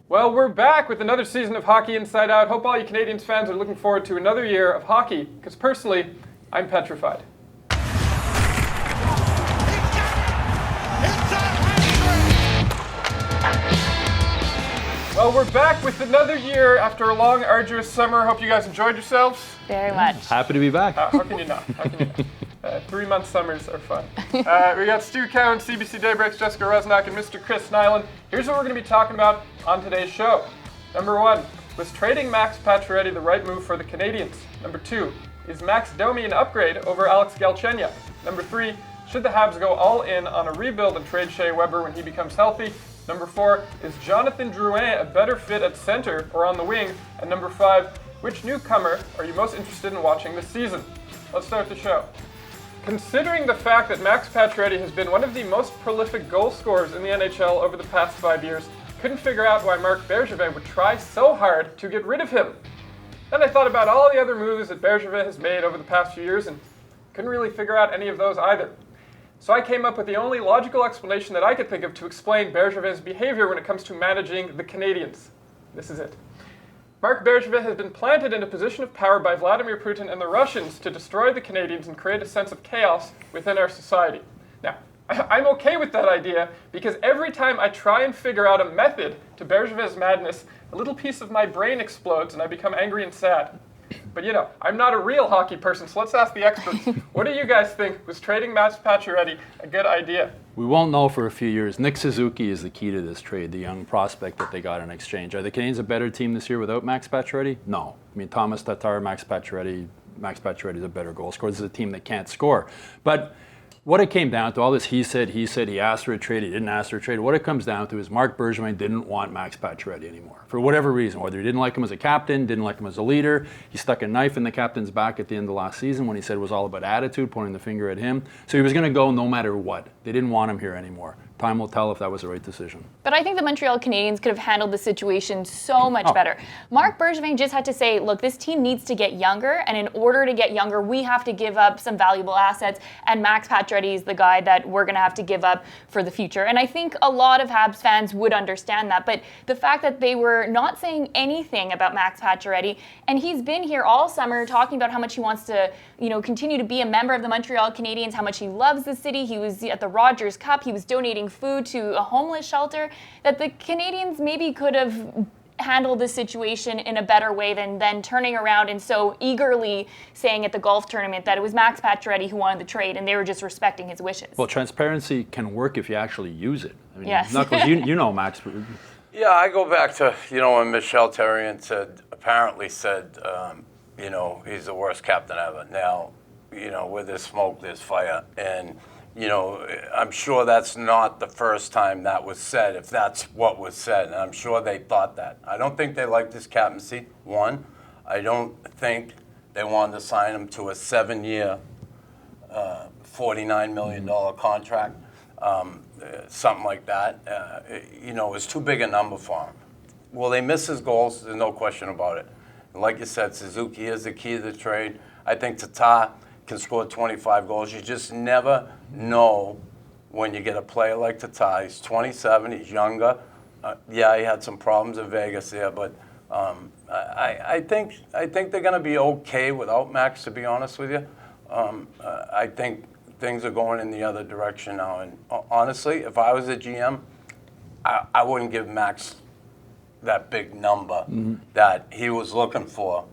Well, we're back with another season of Hockey Inside Out. Hope all you Canadiens fans are looking forward to another year of hockey, because personally, I'm petrified. Well, we're back with another year after a long, arduous summer. Hope you guys enjoyed yourselves. Very much. Happy to be back. How can you not? 3-month summers are fun. We got Stu Cowan, CBC Daybreak's Jessica Resnack, and Mr. Chris Nyland. Here's what we're going to be talking about on today's show. Number 1, was trading Max Pacioretty the right move for the Canadiens? Number 2, is Max Domi an upgrade over Alex Galchenyuk? Number 3, should the Habs go all in on a rebuild and trade Shea Weber when he becomes healthy? Number 4, is Jonathan Drouin a better fit at center or on the wing? And number 5, which newcomer are you most interested in watching this season? Let's start the show. Considering the fact that Max Pacioretty has been one of the most prolific goal scorers in the NHL over the past 5 years, couldn't figure out why Marc Bergevin would try so hard to get rid of him. Then I thought about all the other moves that Bergevin has made over the past few years and couldn't really figure out any of those either. So I came up with the only logical explanation that I could think of to explain Bergevin's behavior when it comes to managing the Canadiens. This is it. Marc Bergevin has been planted in a position of power by Vladimir Putin and the Russians to destroy the Canadiens and create a sense of chaos within our society. Now, I'm okay with that idea because every time I try and figure out a method to Bergevin's madness, a little piece of my brain explodes and I become angry and sad. But you know, I'm not a real hockey person, so let's ask the experts. What do you guys think? Was trading Max Pacioretty a good idea? We won't know for a few years. Nick Suzuki is the key to this trade, the young prospect that they got in exchange. Are the Canadiens a better team this year without Max Pacioretty? No. I mean, Thomas Tatar, Max Pacioretty is a better goal scorer. This is a team that can't score. But what it came down to, all this he said, he asked for a trade, he didn't ask for a trade. What it comes down to is Marc Bergevin didn't want Max Pacioretty anymore. For whatever reason, whether he didn't like him as a captain, didn't like him as a leader, he stuck a knife in the captain's back at the end of last season when he said it was all about attitude, pointing the finger at him. So he was going to go no matter what. They didn't want him here anymore. Time will tell if that was the right decision. But I think the Montreal Canadiens could have handled the situation so much better. Marc Bergevin just had to say, look, this team needs to get younger, and in order to get younger, we have to give up some valuable assets, and Max Pacioretty is the guy that we're going to have to give up for the future. And I think a lot of Habs fans would understand that, but the fact that they were not saying anything about Max Pacioretty, and he's been here all summer talking about how much he wants to, continue to be a member of the Montreal Canadiens, how much he loves the city. He was at the Rogers Cup, he was donating food to a homeless shelter, that the Canadiens maybe could have handled the situation in a better way than turning around and so eagerly saying at the golf tournament that it was Max Pacioretty who wanted the trade and they were just respecting his wishes. Well, transparency can work if you actually use it. I mean, yes. Knuckles, you know Max. Yeah, I go back to, when Michel Therrien apparently said, he's the worst captain ever. Now, where there's smoke, there's fire. And I'm sure that's not the first time that was said, if that's what was said. And I'm sure they thought that. I don't think they liked his captaincy, one. I don't think they wanted to sign him to a 7-year, $49 million contract, something like that. It was too big a number for him. Will they miss his goals? There's no question about it. And like you said, Suzuki is the key to the trade. I think Tatar can score 25 goals. You just never know when you get a player like Tatar. He's 27, he's younger. He had some problems in Vegas there, but I think they're going to be okay without Max, to be honest with you. I think things are going in the other direction now. And honestly, if I was a GM, I wouldn't give Max that big number that he was looking for.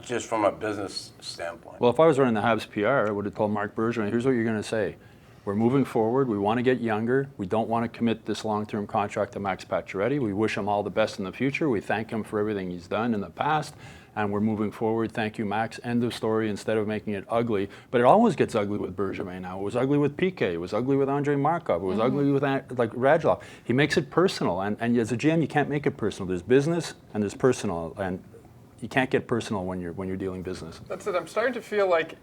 Just from a business standpoint. Well, if I was running the Habs PR, I would have told Marc Bergevin, here's what you're going to say. We're moving forward. We want to get younger. We don't want to commit this long-term contract to Max Pacioretty. We wish him all the best in the future. We thank him for everything he's done in the past. And we're moving forward. Thank you, Max. End of story, instead of making it ugly. But it always gets ugly with Bergevin now. It was ugly with Piquet. It was ugly with Andrei Markov. It was ugly with Radulov. He makes it personal. And as a GM, you can't make it personal. There's business and there's personal. And you can't get personal when you're dealing business. That's it. I'm starting to feel like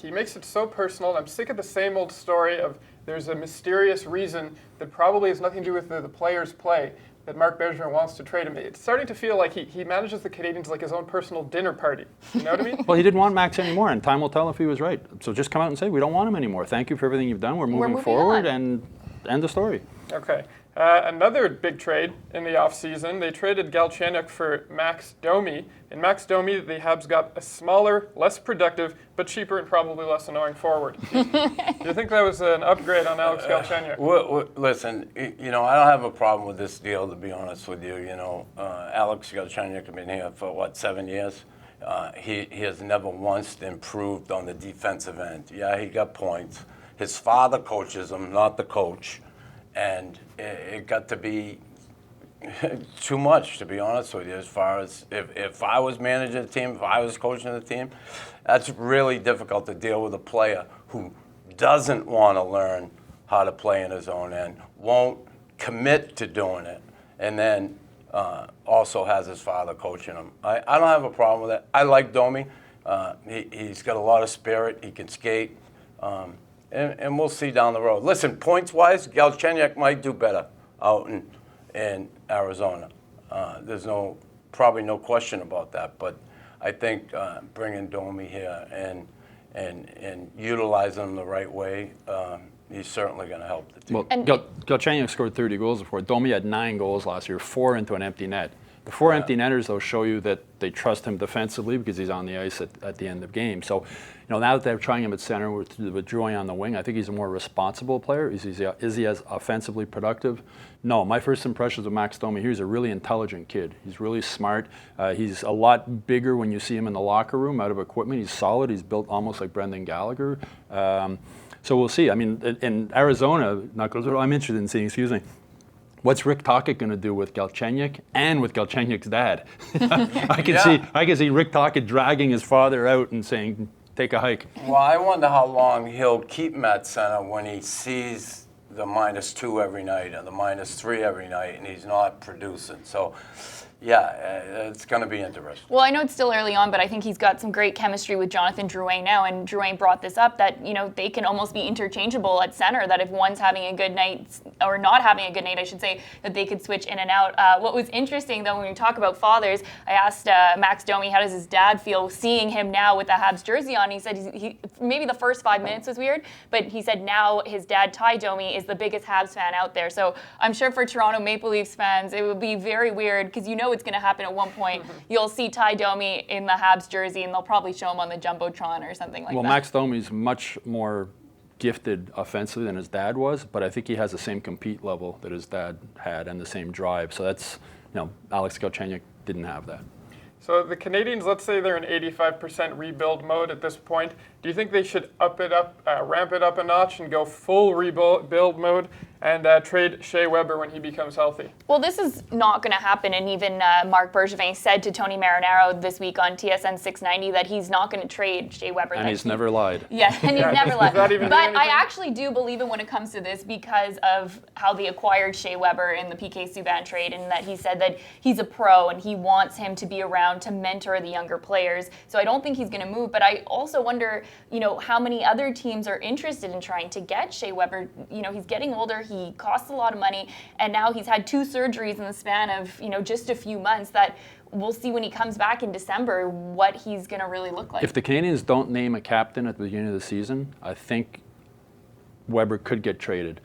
he makes it so personal. And I'm sick of the same old story of there's a mysterious reason that probably has nothing to do with the players' play that Marc Bergevin wants to trade him. It's starting to feel like he manages the Canadiens like his own personal dinner party. You know what I mean? Well, he didn't want Max anymore, and time will tell if he was right. So just come out and say, we don't want him anymore. Thank you for everything you've done. We're moving forward, and end the story. Okay. Another big trade in the offseason, they traded Galchenyuk for Max Domi. In Max Domi, the Habs got a smaller, less productive, but cheaper and probably less annoying forward. Do you think that was an upgrade on Alex Galchenyuk? Listen, I don't have a problem with this deal, to be honest with you. Alex Galchenyuk has been here for, 7 years? He has never once improved on the defensive end. Yeah, he got points. His father coaches him, not the coach. And it got to be too much, to be honest with you, as far as if I was managing the team, if I was coaching the team, that's really difficult to deal with a player who doesn't want to learn how to play in his own end, won't commit to doing it, and then also has his father coaching him. I don't have a problem with that. I like Domi. He's got a lot of spirit. He can skate. And we'll see down the road. Listen, points-wise, Galchenyuk might do better out in Arizona. There's probably no question about that. But I think bringing Domi here and utilizing him the right way, he's certainly going to help the team. Well, Galchenyuk scored 30 goals before. Domi had 9 goals last year, 4 into an empty net. The 4 empty netters, though, show you that they trust him defensively because he's on the ice at the end of games. So, now that they're trying him at center with Drouin on the wing, I think he's a more responsible player. Is he as offensively productive? No. My first impressions of Max Domi, he's a really intelligent kid. He's really smart. He's a lot bigger when you see him in the locker room out of equipment. He's solid. He's built almost like Brendan Gallagher. So we'll see. I mean, in Arizona, I'm interested in seeing, what's Rick Tocchet going to do with Galchenyuk and with Galchenyuk's dad? I can see Rick Tocchet dragging his father out and saying, take a hike. Well, I wonder how long he'll keep him at center when he sees the -2 every night and the -3 every night and he's not producing. So, yeah, it's going to be interesting. Well, I know it's still early on, but I think he's got some great chemistry with Jonathan Drouin now, and Drouin brought this up that, they can almost be interchangeable at center, that if one's having a good night, or not having a good night, I should say, that they could switch in and out. What was interesting, though, when we talk about fathers, I asked Max Domi, how does his dad feel seeing him now with the Habs jersey on? He said maybe the first 5 minutes was weird, but he said now his dad, Ty Domi, is the biggest Habs fan out there. So I'm sure for Toronto Maple Leafs fans, it would be very weird, because it's going to happen at one point. You'll see Ty Domi in the Habs jersey, and they'll probably show him on the Jumbotron or something like that. Well, Max Domi's much more gifted offensively than his dad was, but I think he has the same compete level that his dad had and the same drive. So that's, Alex Galchenyuk didn't have that. So the Canadiens, let's say they're in 85% rebuild mode at this point. Do you think they should ramp it up a notch and go full rebuild mode and trade Shea Weber when he becomes healthy? Well, this is not going to happen, and even Marc Bergevin said to Tony Marinaro this week on TSN 690 that he's not going to trade Shea Weber. And he's never lied. Yeah, and he's never lied. But I actually do believe it when it comes to this because of how they acquired Shea Weber in the PK Subban trade, and that he said that he's a pro and he wants him to be around to mentor the younger players. So I don't think he's going to move, but I also wonder, how many other teams are interested in trying to get Shea Weber. He's getting older, he costs a lot of money, and now he's had 2 surgeries in the span of, just a few months that we'll see when he comes back in December what he's going to really look like. If the Canadiens don't name a captain at the beginning of the season, I think Weber could get traded.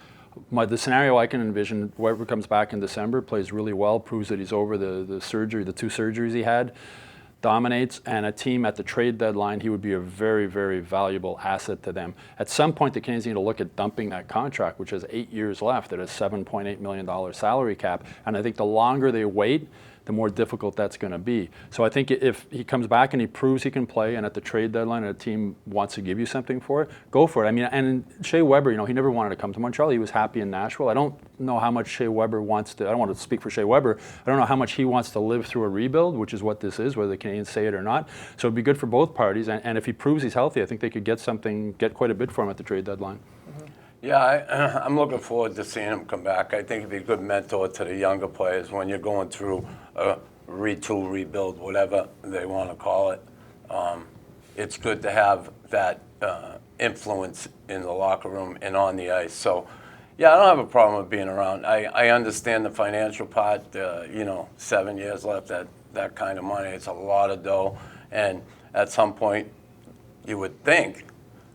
The scenario I can envision, Weber comes back in December, plays really well, proves that he's over the surgery, the 2 surgeries he had, dominates, and a team at the trade deadline, he would be a very, very valuable asset to them. At some point, the Canadiens need to look at dumping that contract, which has 8 years left at a $7.8 million salary cap. And I think the longer they wait, the more difficult that's going to be. So I think if he comes back and he proves he can play, and at the trade deadline a team wants to give you something for it, go for it. I mean, and Shea Weber, he never wanted to come to Montreal. He was happy in Nashville. I don't know how much Shea Weber wants to, I don't want to speak for Shea Weber, I don't know how much he wants to live through a rebuild, which is what this is, whether the Canadiens say it or not. So it'd be good for both parties, and if he proves he's healthy, I think they could get quite a bit for him at the trade deadline. Mm-hmm. Yeah, I'm looking forward to seeing him come back. I think he'd be a good mentor to the younger players when you're going through a retool, rebuild, whatever they want to call it. It's good to have that influence in the locker room and on the ice. So, yeah, I don't have a problem with being around. I understand the financial part, 7 years left, that kind of money. It's a lot of dough. And at some point, you would think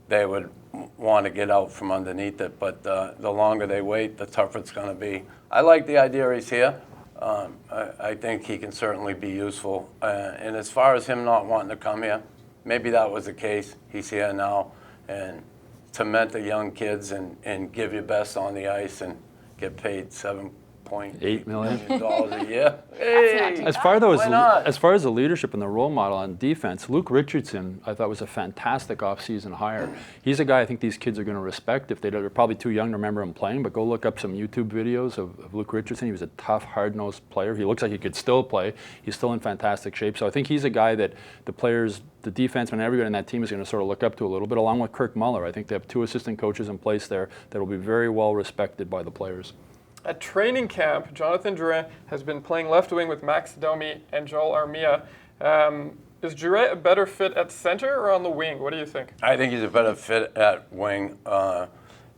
they would want to get out from underneath it. But the longer they wait, the tougher it's going to be. I like the idea he's here. I think he can certainly be useful. And as far as him not wanting to come here, maybe that was the case. He's here now. And to mentor young kids and give your best on the ice and get paid $7.8 million a year. Hey, as far as the leadership and the role model on defense, Luke Richardson, I thought was a fantastic offseason hire. He's a guy I think these kids are going to respect. If they're probably too young to remember him playing, but go look up some YouTube videos of Luke Richardson. He was a tough, hard-nosed player. He looks like he could still play. He's still in fantastic shape. So I think he's a guy that the players, the defensemen, everybody on that team is going to sort of look up to a little bit, along with Kirk Muller. I think they have 2 assistant coaches in place there that will be very well respected by the players. At training camp, Jonathan Drouin has been playing left wing with Max Domi and Joel Armia. Is Drouin a better fit at center or on the wing? What do you think? I think he's a better fit at wing.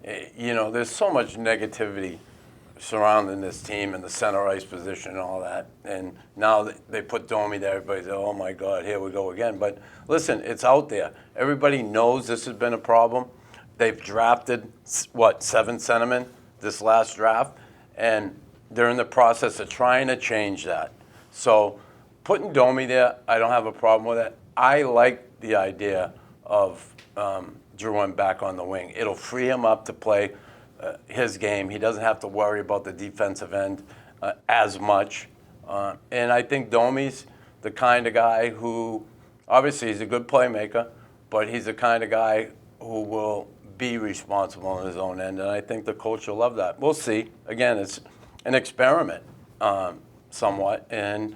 There's so much negativity surrounding this team and the center ice position and all that. And now they put Domi there. Everybody says, oh, my God, here we go again. But listen, it's out there. Everybody knows this has been a problem. They've drafted, 7 centermen this last draft. And they're in the process of trying to change that. So putting Domi there, I don't have a problem with it. I like the idea of Drouin back on the wing. It'll free him up to play his game. He doesn't have to worry about the defensive end as much. And I think Domi's the kind of guy who, obviously he's a good playmaker, but he's the kind of guy who will be responsible on his own end, and I think the coach will love that. We'll see. Again, it's an experiment somewhat, and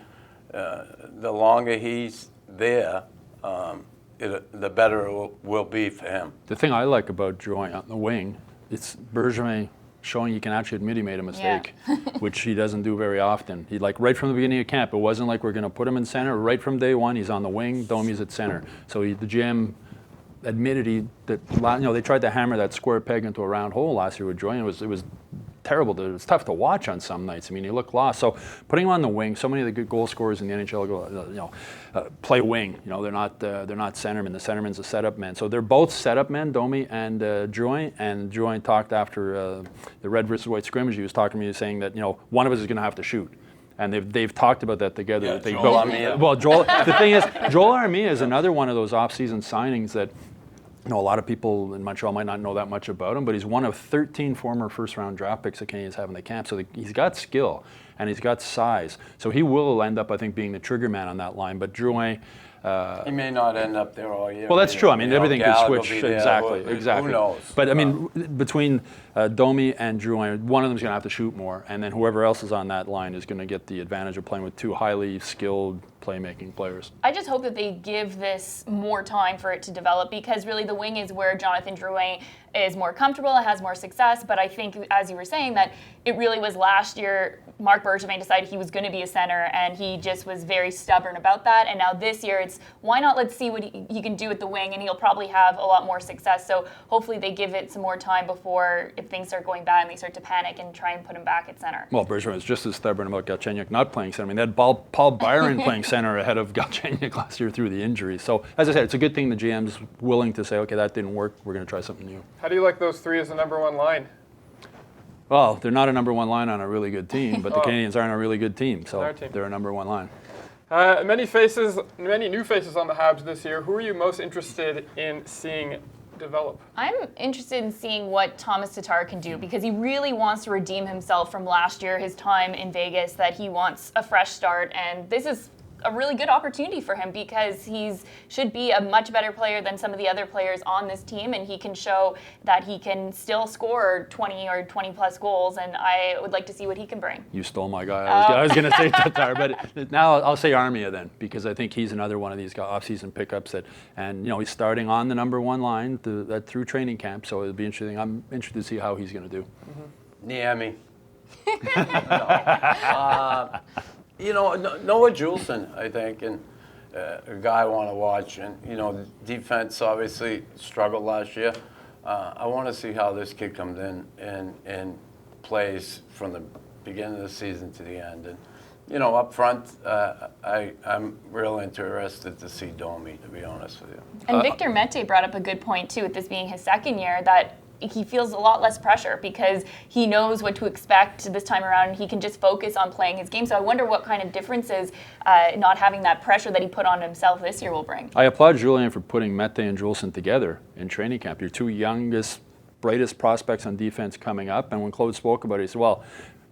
the longer he's there, the better it will be for him. The thing I like about Drouin on the wing, it's Bergevin showing you can actually admit he made a mistake, which he doesn't do very often. He, like, right from the beginning of camp, it wasn't like we're going to put him in center. Right from day one, he's on the wing, Domi's at center. So the GM admitted they tried to hammer that square peg into a round hole last year with Drouin. It was terrible. It was tough to watch on some nights. I mean, he looked lost. So putting him on the wing, so many of the good goal scorers in the NHL play wing. They're not centermen. The centerman's a setup man. So they're both setup men, Domi and Drouin. And Drouin talked after the red versus white scrimmage. He was talking to me saying that one of us is going to have to shoot. And they've talked about that together. Yeah, that Joel Armia. Well, the thing is, Joel Armia is another one of those off-season signings that a lot of people in Montreal might not know that much about him, but he's one of 13 former first-round draft picks the Canadiens have in the camp. So he's got skill and he's got size. So he will end up, I think, being the trigger man on that line. But Drouin, he may not end up there all year. Well, that's true. I mean, everything can switch. Exactly. Who knows? But I mean, between Domi and Drouin, one of them's going to have to shoot more, and then whoever else is on that line is going to get the advantage of playing with 2 highly skilled playmaking players. I just hope that they give this more time for it to develop, because really the wing is where Jonathan Drouin is more comfortable and has more success. But I think, as you were saying, that it really was last year Marc Bergevin decided he was going to be a center, and he just was very stubborn about that. And now this year it's, why not, let's see what he can do with the wing, and he'll probably have a lot more success. So hopefully they give it some more time before, if things start going bad and they start to panic, and try and put him back at center. Well, Bergevin was just as stubborn about Galchenyuk not playing center. I mean, they had Paul Byron playing center ahead of Galchenyuk last year through the injury. So, as I said, it's a good thing the GM's willing to say, okay, that didn't work, we're going to try something new. How do you like those 3 as the number 1 line? Well, they're not a number 1 line on a really good team, but the Canadiens aren't a really good team, so they're a number 1 line. Many new faces on the Habs this year. Who are you most interested in seeing develop? I'm interested in seeing what Thomas Tatar can do, because he really wants to redeem himself from last year, his time in Vegas, that he wants a fresh start, and this is a really good opportunity for him, because should be a much better player than some of the other players on this team, and he can show that he can still score 20 or 20 plus goals, and I would like to see what he can bring. You stole my guy. I was going to say Tatar, but now I'll say Armia then, because I think he's another one of these off-season pickups and he's starting on the number 1 line through training camp, so it'll be interesting. I'm interested to see how he's going to do. Niemi. Noah Juleson, I think, and a guy I want to watch. And, defense obviously struggled last year. I want to see how this kid comes in and plays from the beginning of the season to the end. And, up front, I'm real interested to see Domi, to be honest with you. And Victor Mete brought up a good point, too, with this being his second year, that he feels a lot less pressure because he knows what to expect this time around and he can just focus on playing his game. So I wonder what kind of differences not having that pressure that he put on himself this year will bring. I applaud Julien for putting Mete and Juleson together in training camp. Your two youngest, brightest prospects on defense coming up. And when Claude spoke about it, he said, well,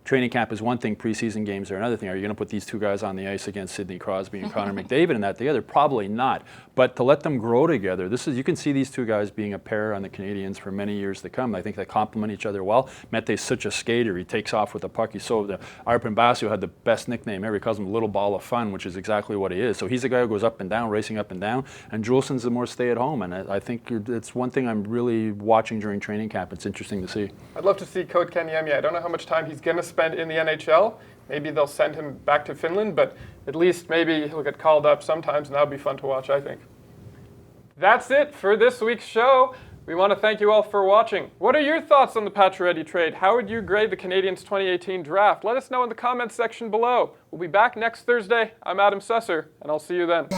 training camp is one thing, preseason games are another thing. Are you going to put these two guys on the ice against Sidney Crosby and Connor McDavid and that together? Probably not. But to let them grow together, you can see these two guys being a pair on the Canadiens for many years to come. I think they complement each other well. Mete's such a skater. He takes off with the puck. Arpon Basu had the best nickname ever. He calls him Little Ball of Fun, which is exactly what he is. So he's a guy who goes up and down, racing up and down. And Juleson's a more stay-at-home. And I think it's one thing I'm really watching during training camp. It's interesting to see. I'd love to see Kotkaniemi. I don't know how much time he's going to spend in the NHL. Maybe they'll send him back to Finland, but at least maybe he'll get called up sometimes, and that'll be fun to watch, I think. That's it for this week's show. We want to thank you all for watching. What are your thoughts on the Pacioretty trade? How would you grade the Canadiens 2018 draft? Let us know in the comments section below. We'll be back next Thursday. I'm Adam Susser, and I'll see you then.